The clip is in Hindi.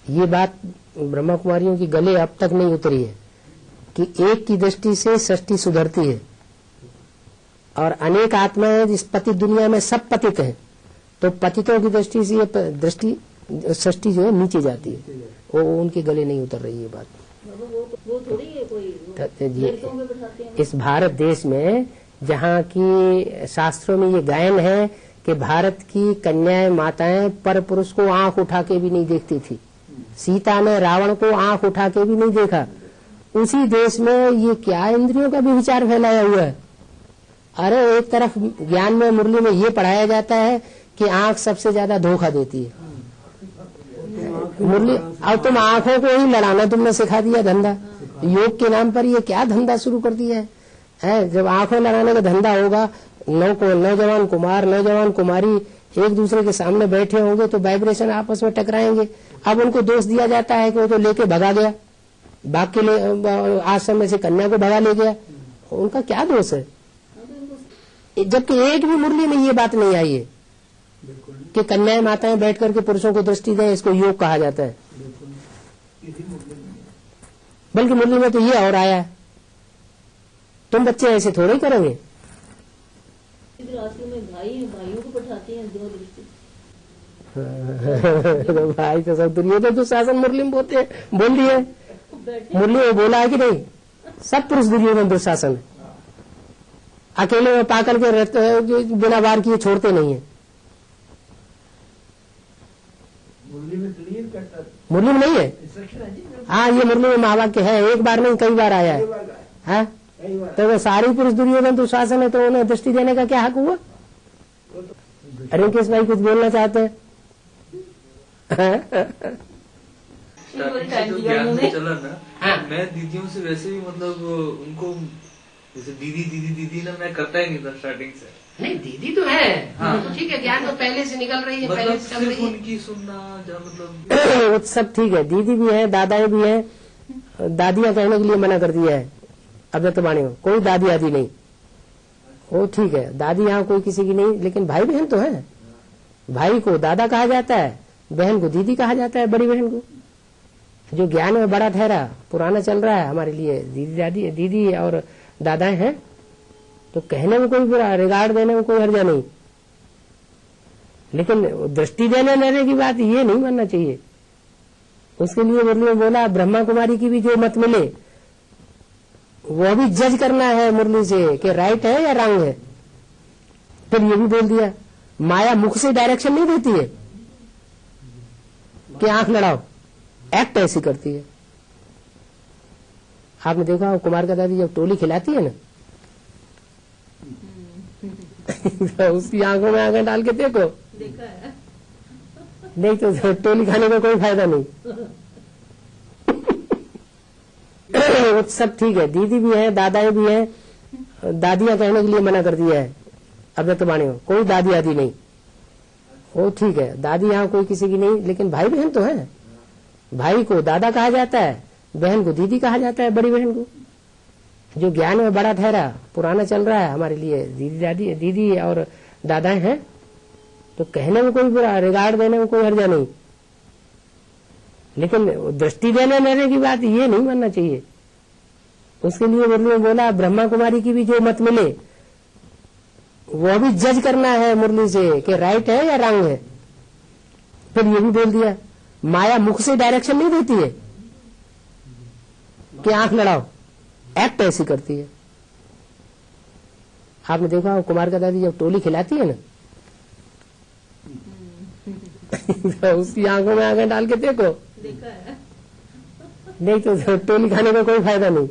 ये बात ब्रह्मा कुमारियों की गले अब तक नहीं उतरी है कि एक की दृष्टि से सृष्टि सुधरती है और अनेक आत्माएं जिस पतित दुनिया में सब पतित हैं, तो पतितों की दृष्टि से ये दृष्टि सृष्टि जो है नीचे जाती है, वो उनके गले नहीं उतर रही है बात। वो थोड़ी है कोई इस भारत देश में जहाँ की शास्त्रों में ये गायन है कि भारत की कन्याएं माताएं पर पुरुष को आंख उठा के भी नहीं देखती थी, सीता ने रावण को आंख उठा के भी नहीं देखा। उसी देश में ये क्या इंद्रियों का भी विचार फैलाया हुआ है। अरे एक तरफ ज्ञान में मुरली में ये पढ़ाया जाता है कि आंख सबसे ज्यादा धोखा देती है। मुरली अब तुम आंखों को ही लड़ाना तुमने सिखा दिया धंधा, योग के नाम पर ये क्या धंधा शुरू कर दिया है। जब आंखों लड़ाने का धंधा होगा, नौजवान कुमार नौजवान कुमारी एक दूसरे के सामने बैठे होंगे तो वाइब्रेशन आपस में टकराएंगे। अब उनको दोष दिया जाता है कि वो तो लेके भगा गया, भाग के आश्रम में से कन्या को भगा ले गया, उनका क्या दोष है। जबकि एक भी मुरली में ये बात नहीं आई है कि कन्याएं माताएं बैठ करके पुरुषों को दृष्टि दें, इसको योग कहा जाता है। बल्कि मुरली में तो ये और आया है, तुम बच्चे ऐसे थोड़े ही करेंगे। आश्रम में भाइयों को बैठाते हैं दो दृष्टि। तो भाई तो सब दुर्योधन तो शासन मुरली में बोलते हैं, बोल दिए मुरली में बोला है कि नहीं, सब पुरुष दुर्योधन दुशासन अकेले में पाकर के रहते हैं, बिना वार किए छोड़ते नहीं है। मुरली में नहीं है। हाँ, ये मुरली में महावाक्य है, एक बार नहीं कई बार आया है। तो वो सारी पुरुष दुर्योधन दुशासन है, तो उन्हें दृष्टि देने का क्या हक हुआ। रिंकेश भाई कुछ बोलना चाहते हैं। जो ज्ञान में चला ना, मैं दीदियों से वैसे भी मतलब उनको जैसे दीदी ना मैं करता ही नहीं था स्टार्टिंग से। नहीं, दीदी तो है। हाँ। तो ठीक है, ज्ञान तो पहले से निकल रही है, मतलब पहले से चल रही है। उनकी सुनना मतलब सब ठीक है, दीदी भी है, दादाएं भी है। दादियां कहने के लिए मना कर दिया है अव्यक्त वाणी में, कोई दादी आदि नहीं। वो ठीक है, दादी यहाँ कोई किसी की नहीं, लेकिन भाई बहन तो है। भाई को दादा कहा जाता है, बहन को दीदी कहा जाता है, बड़ी बहन को। जो ज्ञान में बड़ा ठहरा, पुराना चल रहा है हमारे लिए, दीदी और दादाएं हैं, तो कहने में कोई बुरा, रिगार्ड देने में कोई हर्जा नहीं, लेकिन दृष्टि देने लेने की बात ये नहीं मानना चाहिए। उसके लिए मुरली में बोला ब्रह्मा कुमारी की भी जो मत मिले वो भी जज करना है मुरली से कि राइट है या रॉन्ग है। फिर ये भी बोल दिया माया मुख से डायरेक्शन नहीं देती है कि आंख लड़ाओ, एक्ट ऐसी करती है। आपने देखा कुमार का दादी जब टोली खिलाती है ना, तो उसकी आंखों में आंखें डाल के देखो, देखा है। नहीं तो टोली खाने का कोई फायदा नहीं। सब ठीक है, दीदी भी है, दादाएं भी हैं। दादियां कहने के लिए मना कर दिया है अव्यक्त वाणी में, कोई दादी आदि नहीं। वो ठीक है, दादी यहाँ कोई किसी की नहीं, लेकिन भाई बहन तो है। भाई को दादा कहा जाता है, बहन को दीदी कहा जाता है, बड़ी बहन को। जो ज्ञान में बड़ा ठहरा, पुराना चल रहा है हमारे लिए, दीदी और दादाएं हैं, तो कहने में कोई बुरा, रिगार्ड देने में कोई हर्जा नहीं, लेकिन दृष्टि देने लेने की बात ये नहीं मानना चाहिए। उसके लिए मुरली में बोला ब्रह्मा कुमारी की भी जो मत मिले वो भी जज करना है मुरली से कि राइट है या रॉन्ग है। फिर ये भी बोल दिया माया मुख से डायरेक्शन नहीं देती है कि आंख लड़ाओ, एक्ट ऐसी करती है। आपने देखा कुमार का दादी जब टोली खिलाती है ना, तो उसकी आंखों में आंखें डाल के देखो, देखा है। नहीं तो टोली खाने का कोई फायदा नहीं।